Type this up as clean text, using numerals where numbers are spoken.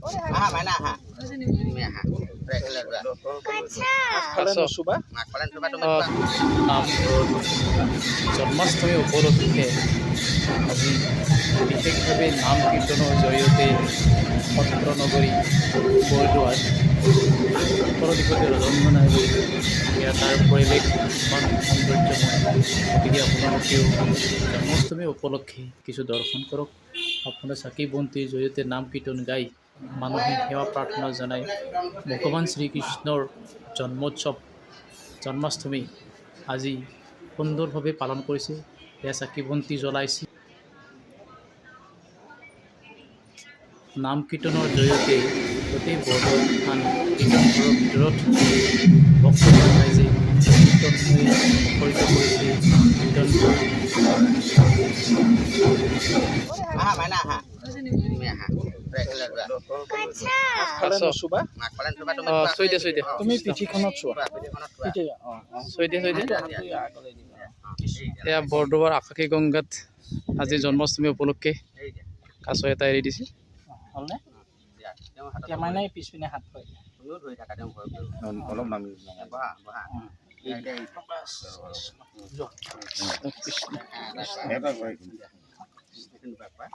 mana ha? Ini ha. Regular dua. Kaca suba. Kalian coba tuh. Janmashtami উপলক্ষে আজি বিশেষভাৱে নাম কীৰ্তনৰ জৰিয়তে সত্ৰ নগৰী বৰদোৱাত সত্ৰাধিপতি ৰজনমোহন ইয়াৰ তাৰ পৰিৱেশ ইমান সৌন্দৰ্যময়। গতিকে আপোনালোকেও জন্মাষ্টমী উপলক্ষে কিছু দৰ্শন কৰক। আপোনাৰ চাকি বন্তিৰ জৰিয়তে নাম কীৰ্তন গাই মানুহে সেৱা প্ৰাৰ্থনা জনায়। ভগৱান শ্ৰীকৃষ্ণৰ জন্মোৎসৱ জন্মাষ্টমী আজি সুন্দৰভাৱে পালন কৰিছে। এয়া চাকি বন্তি জ্বলাইছে। নাম কীৰ্তনৰ জৰিয়তে গোটেই বৰদোৱাখন কীৰ্তনঘৰৰ ভিতৰত ভক্তসকল ৰাইজে কীৰ্তনময় মুখৰিত কৰিছে। কীৰ্তনঘৰ Mana ha? Ini ha. Regular dua. কাছ Suba. Kalian coba tuh. চৈ দে তুমি পিঠিখনত চোৱা পিঠি চৈ দে এয়া বৰদোৱাৰ আকাশী গংগাত আজি জন্মাষ্টমী উপলক্ষে কাছ এটা এৰি দিছে। হ'লনে এতিয়া মানে পিছপিনে হাত থৈ Tuh dua kakak yang baru. অলপ নামি Wah, wah. Ini berapa?